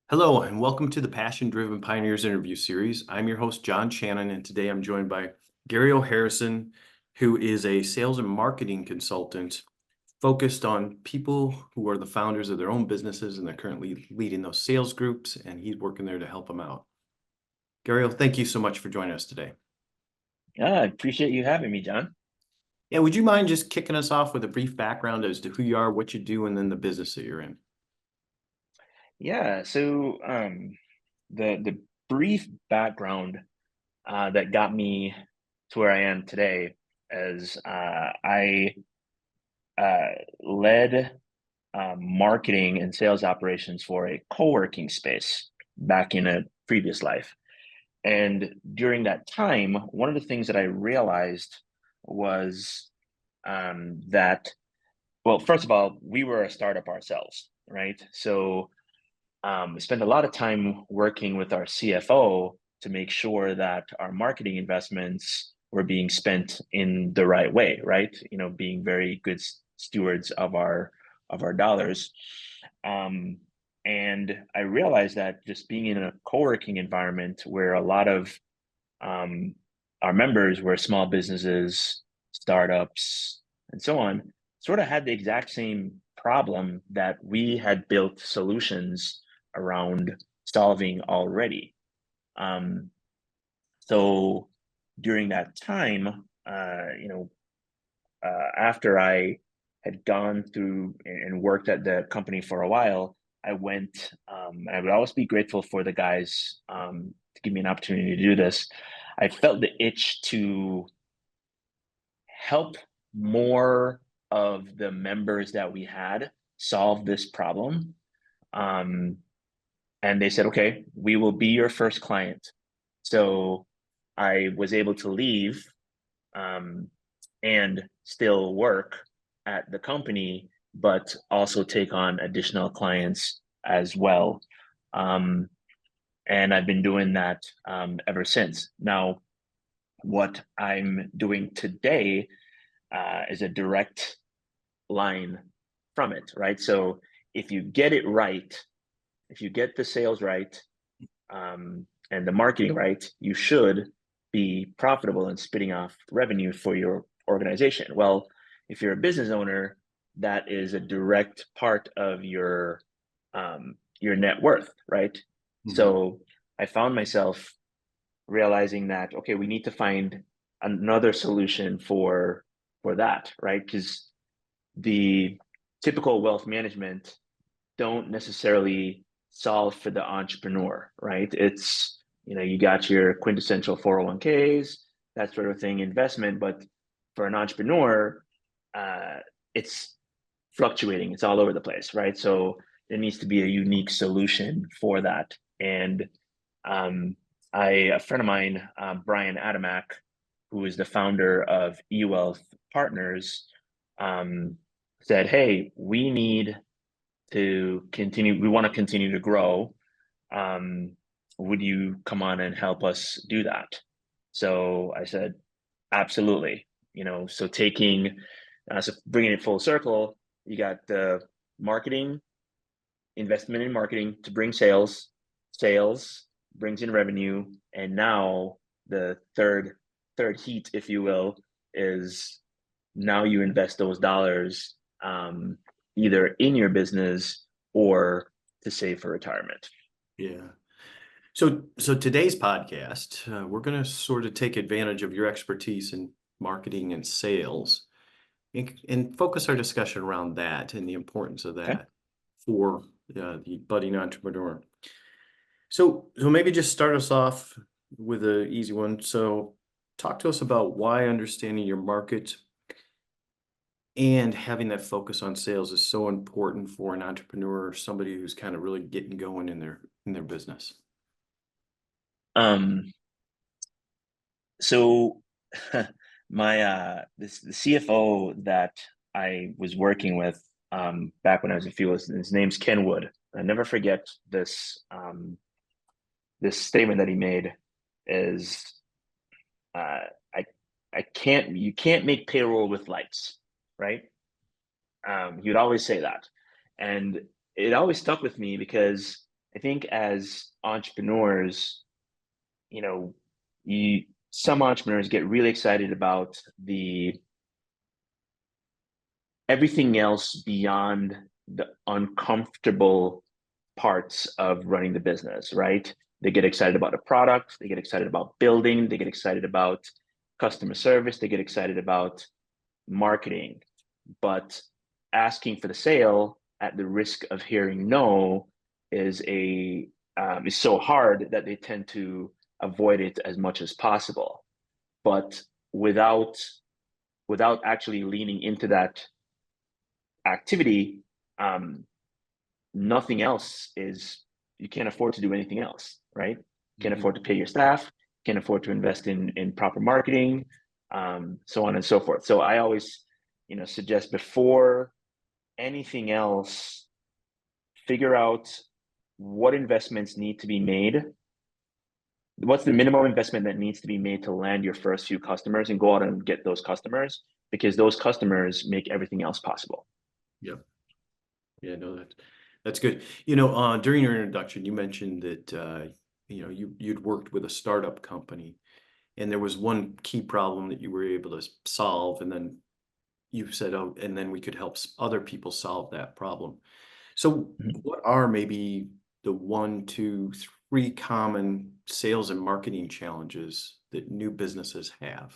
Hello, and welcome to the Passion Driven Pioneers interview series. I'm your host, John Channon, and today I'm joined by Garrio Harrison, who is a sales and marketing consultant focused on people who are the founders of their own businesses and they're currently leading those sales groups, and he's working there to help them out. Garrio, thank you so much for joining us today. I appreciate you having me, John. Yeah, would you mind just kicking us off with a brief background as to who you are, what you do, and then the business that you're in? Yeah, so the brief background that got me to where I am today is I led marketing and sales operations for a co-working space back in a previous life. And during that time, one of the things that I realized was that, well, first of all, we were a startup ourselves, right? So spend a lot of time working with our CFO to make sure that our marketing investments were being spent in the right way, right? Being very good stewards of our dollars. Um, and I realized that just being in a co-working environment where a lot of um, our members were small businesses, startups, and so on, sort of had the exact same problem that we had built solutions around solving already. Um, so during that time, after I had gone through and worked at the company for a while, I went, and I would always be grateful for the guys to give me an opportunity to do this. I felt the itch to help more of the members that we had solve this problem. Um, and they said, okay, we will be your first client. So I was able to leave um, and still work at the company, but also take on additional clients as well. Um, and I've been doing that ever since. Now, what I'm doing today is a direct line from it, right? So if you get it right, if you get the sales right, and the marketing right, you should be profitable and spitting off revenue for your organization. Well, if you're a business owner, that is a direct part of your net worth, right? Mhm. So I found myself realizing that okay, we need to find another solution for that, right? Because the typical wealth management don't necessarily solve for the entrepreneur, right? It's, you got your quintessential 401ks, that sort of thing, investment, but for an entrepreneur, uh, it's fluctuating, it's all over the place, right? So there needs to be a unique solution for that. And um, a friend of mine, Brian Adamak, who is the founder of eWealth Partners, um, said, hey, we want to continue to grow. Um, would you come on and help us do that? So I said, absolutely. So bringing it full circle, you got the marketing, investment in marketing to bring sales brings in revenue, and now the third heat, if you will, is now you invest those dollars either in your business or to save for retirement. Yeah. So today's podcast, we're going to sort of take advantage of your expertise in marketing and sales and focus our discussion around that and the importance of Okay. that for the budding entrepreneur. So maybe just start us off with an easy one. So talk to us about why understanding your market and having that focus on sales is so important for an entrepreneur or somebody who's kind of really getting going in their business. Um, so the CFO that I was working with back when I was in field, his name's Ken Wood. I never forget this statement that he made is uh, I I can't you can't make payroll with lights, right? He would always say that, and it always stuck with me because I think as entrepreneurs, you know, some entrepreneurs get really excited about the everything else beyond the uncomfortable parts of running the business, right? They get excited about the product, they get excited about building, they get excited about customer service, they get excited about marketing, but asking for the sale at the risk of hearing no is is so hard that they tend to avoid it as much as possible. But without actually leaning into that activity, nothing else is, you can't afford to do anything else, right? Can't afford to pay your staff, can't afford to invest in proper marketing, so on and so forth. So I always, suggest before anything else, figure out what investments need to be made. What's the minimum investment that needs to be made to land your first few customers, and go out and get those customers, because those customers make everything else possible. Yep. Yeah, no, that's good. During your introduction, you mentioned that you'd worked with a startup company, and there was one key problem that you were able to solve, and then you said, "Oh, and then we could help other people solve that problem." So, what are maybe the 1, 2, 3 common sales and marketing challenges that new businesses have?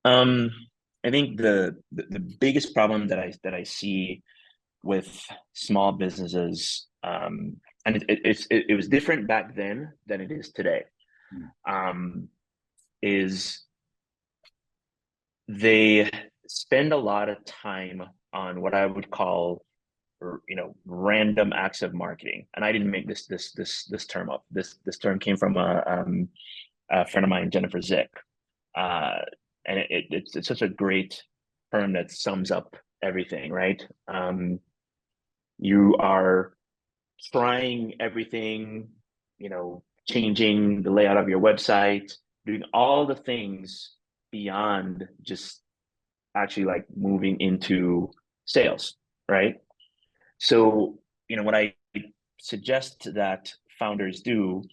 I think the biggest problem that I see with small businesses, and it was different back then than it is today, is they spend a lot of time on what I would call, random acts of marketing. And I didn't make this term up. This term came from a friend of mine, Jennifer Zick, and it's such a great term that sums up everything, right? You are trying everything, changing the layout of your website, doing all the things beyond just actually like moving into sales, right? So, what I suggest that founders do,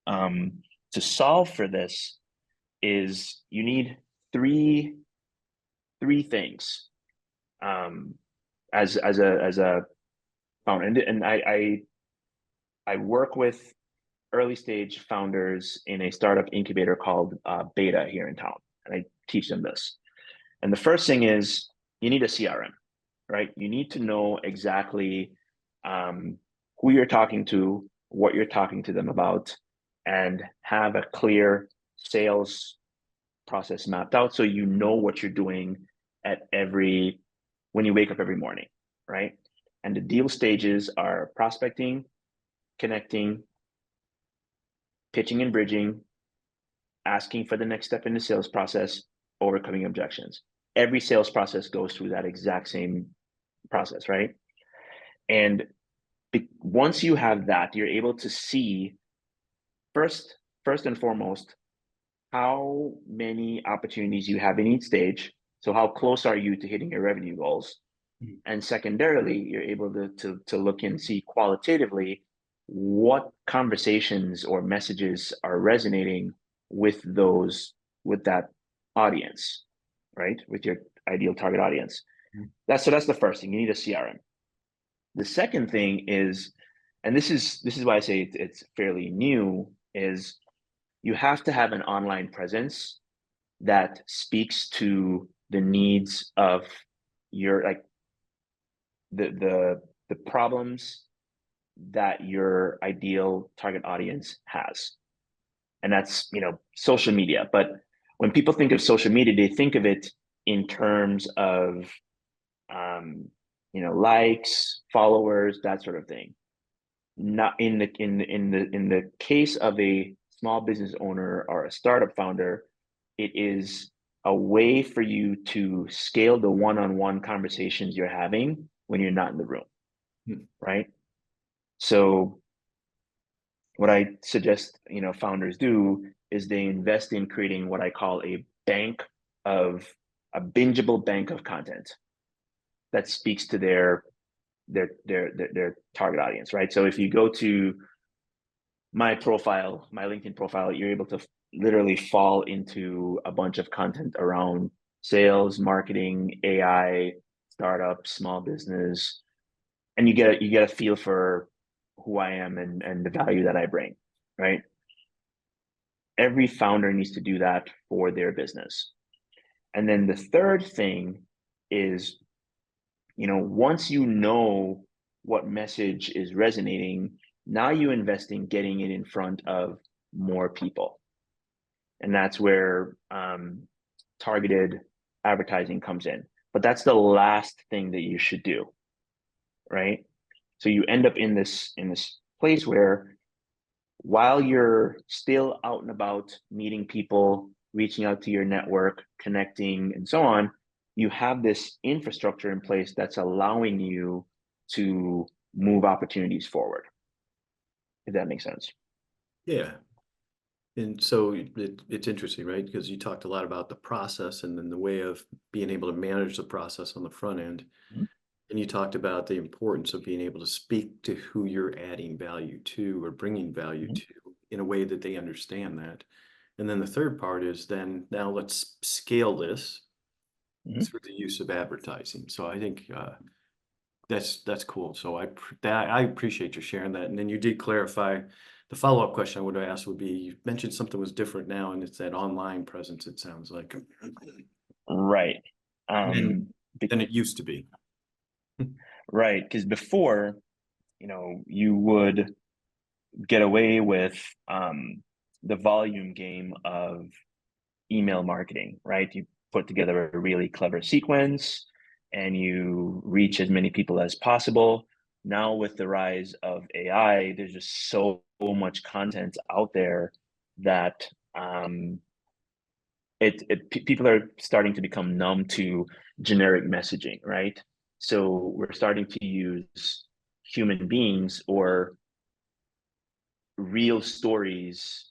to solve for this, is you need three things, as a founder. And I work with early stage founders in a startup incubator called Beta here in town, and I teach them this. And the first thing is, you need a CRM, right? You need to know exactly who you're talking to, what you're talking to them about, and have a clear sales process mapped out, so you know what you're doing when you wake up every morning, right? And the deal stages are prospecting, connecting, pitching and bridging, asking for the next step in the sales process, overcoming objections. Every sales process goes through that exact same process, right? And once you have that, you're able to see first and foremost how many opportunities you have in each stage. So how close are you to hitting your revenue goals? And secondarily, you're able to look and see qualitatively what conversations or messages are resonating with that audience, right? With your ideal target audience. That's the first thing. You need a CRM. The second thing is, and this is why I say it's fairly new, is you have to have an online presence that speaks to the needs of your, like, the problems that your ideal target audience has. And that's, social media. But when people think of social media, they think of it in terms of likes, followers, that sort of thing. Not in the case of a small business owner or a startup founder, it is a way for you to scale the one-on-one conversations you're having when you're not in the room, right? So what I suggest, founders do is they invest in creating what I call a bingeable bank of content that speaks to their their target audience, right? So if you go to my profile, my LinkedIn profile, you're able to literally fall into a bunch of content around sales, marketing, AI, startup, small business, and you get a feel for who I am and the value that I bring, right? Every founder needs to do that for their business. And then the third thing is, once you know what message is resonating, now you invest in getting it in front of more people. And that's where targeted advertising comes in. But that's the last thing that you should do, right? So you end up in this place where while you're still out and about meeting people, reaching out to your network, connecting, and so on, you have this infrastructure in place that's allowing you to move opportunities forward. If that makes sense. Yeah. And so it's interesting, right? Because you talked a lot about the process and then the way of being able to manage the process on the front end. Mhm. And you talked about the importance of being able to speak to who you're adding value to or bringing value Mhm. to in a way that they understand that. And then the third part is then now let's scale this Mhm. through the use of advertising. So I think that's cool. So I appreciate you sharing that. And then you did clarify the follow-up question I would have asked would be, you mentioned something was different now, and it's that online presence, it sounds like. Right. Than Be- than it used to be. right. Because before, you would get away with the volume game of email marketing, right? You put together a really clever sequence and you reach as many people as possible. Now, with the rise of AI, there's just so much content out there that people are starting to become numb to generic messaging, right? So we're starting to use human beings or real stories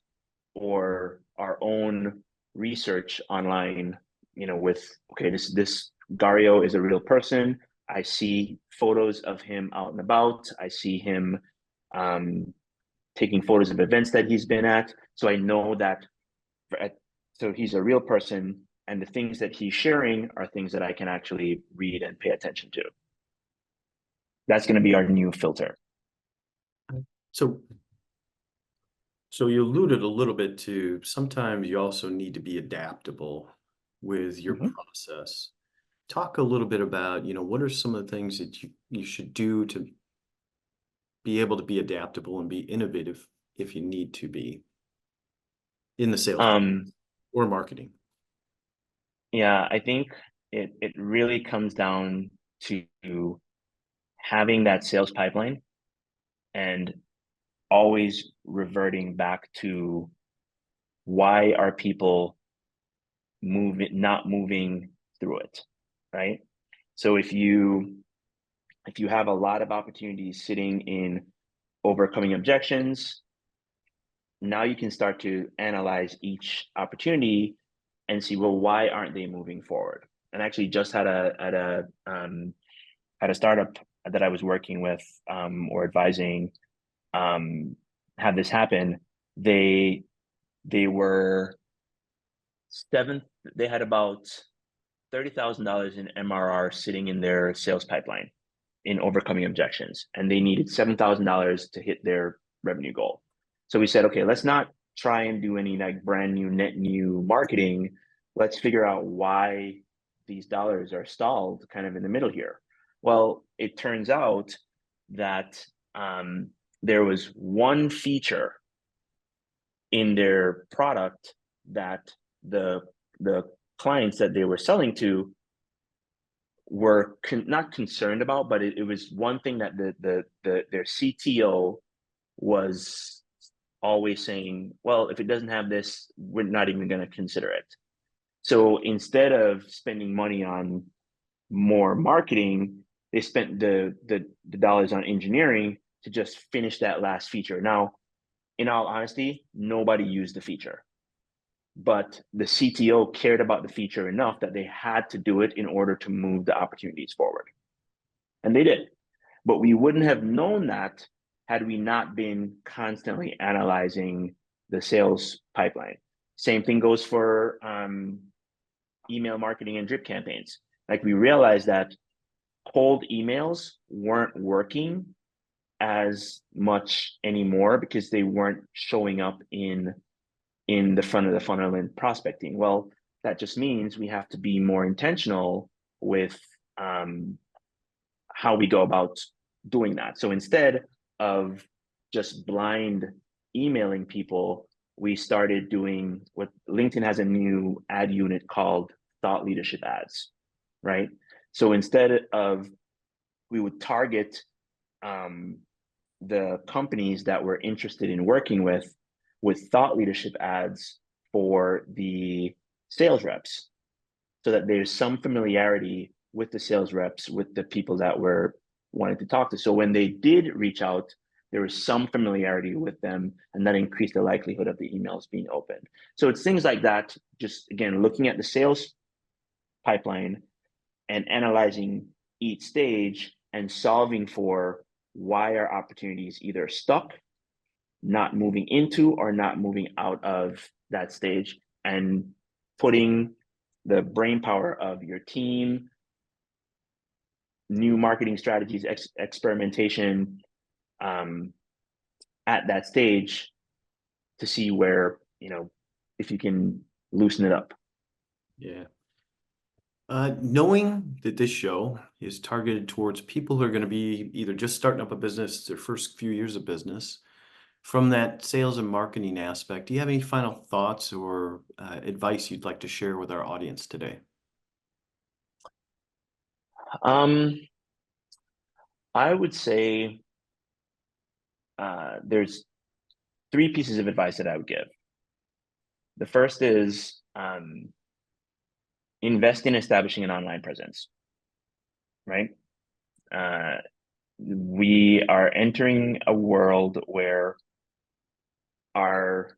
or our own research online, with, okay, this Garrio is a real person. I see photos of him out and about. I see him taking photos of events that he's been at. So I know that, so he's a real person, and the things that he's sharing are things that I can actually read and pay attention to. That's going to be our new filter. So you alluded a little bit to sometimes you also need to be adaptable with your Mhm. process. Talk a little bit about, what are some of the things that you should do to be able to be adaptable and be innovative if you need to be in the sales Um, or marketing. yeah, I think it really comes down to having that sales pipeline and always reverting back to why are people not moving through it, right? So if you have a lot of opportunities sitting in overcoming objections, now you can start to analyze each opportunity and see, well, why aren't they moving forward? And actually just had a startup that I was working with or advising have this happen. They were seventh. They had about $30,000 in MRR sitting in their sales pipeline in overcoming objections, and they needed $7,000 to hit their revenue goal. So we said, okay, let's not try and do any like brand new net new marketing. Let's figure out why these dollars are stalled kind of in the middle here. Well, it turns out that there was one feature in their product that the clients that they were selling to were not concerned about, but it was one thing that their CTO was always saying, well, if it doesn't have this, we're not even going to consider it. So instead of spending money on more marketing, they spent the dollars on engineering to just finish that last feature. Now, in all honesty, nobody used the feature, but the CTO cared about the feature enough that they had to do it in order to move the opportunities forward. And they did. But we wouldn't have known that had we not been constantly analyzing the sales pipeline. Same thing goes for email marketing and drip campaigns. Like, we realized that cold emails weren't working as much anymore because they weren't showing up in the front of the funnel in prospecting. Well, that just means we have to be more intentional with how we go about doing that. So instead of just blind emailing people, we started doing what LinkedIn has a new ad unit called thought leadership ads, right? So instead of, we would target the companies that we're interested in working with thought leadership ads for the sales reps, so that there's some familiarity with the sales reps, with the people that we're wanting to talk to. So when they did reach out, there was some familiarity with them, and that increased the likelihood of the emails being opened. So it's things like that, just again, looking at the sales pipeline and analyzing each stage and solving for why are opportunities either stuck, not moving into, or not moving out of that stage, and putting the brain power of your team, new marketing strategies, experimentation at that stage to see where, if you can loosen it up. Yeah. Knowing that this show is targeted towards people who are going to be either just starting up a business, their first few years of business, from that sales and marketing aspect, do you have any final thoughts or advice you'd like to share with our audience today? I would say there's 3 pieces of advice that I would give. The first is invest in establishing an online presence, right? We are entering a world where our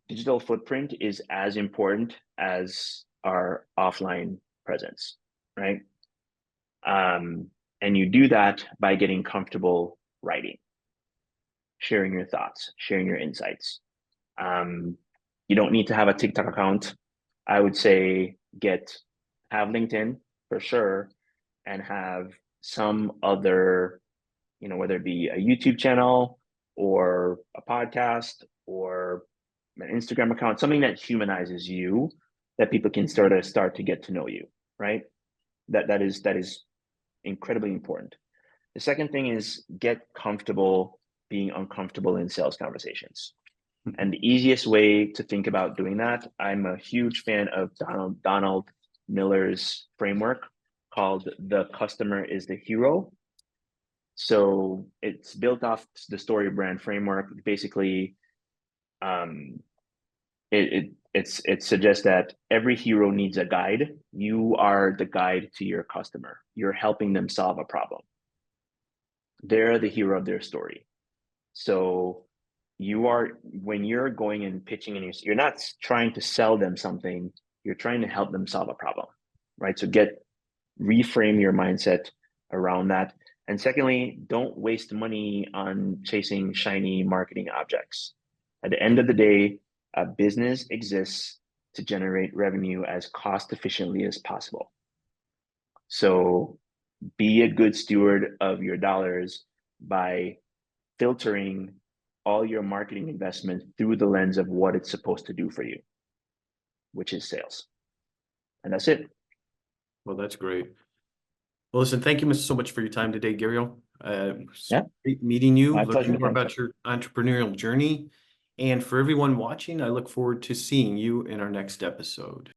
digital footprint is as important as our offline presence, right? And you do that by getting comfortable writing, sharing your thoughts, sharing your insights. You don't need to have a TikTok account. I would say have LinkedIn for sure, and have some other, whether it be a YouTube channel or a podcast or an Instagram account, something that humanizes you, that people can start to get to know you, right? That is incredibly important. The second thing is get comfortable being uncomfortable in sales conversations. And the easiest way to think about doing that, I'm a huge fan of Donald Miller's framework called The Customer is the Hero. So it's built off the story brand framework. Basically, it suggests that every hero needs a guide. You are the guide to your customer. You're helping them solve a problem. They're the hero of their story. So when you're going and pitching, and you're not trying to sell them something, you're trying to help them solve a problem, right? So reframe your mindset around that. And secondly, don't waste money on chasing shiny marketing objects. At the end of the day, a business exists to generate revenue as cost efficiently as possible. So be a good steward of your dollars by filtering all your marketing investment through the lens of what it's supposed to do for you, which is sales. And that's it. Well, that's great. Well, listen, thank you so much for your time today, Garrio. Yeah. Great meeting you, My learning pleasure. more about your entrepreneurial journey. And for everyone watching, I look forward to seeing you in our next episode.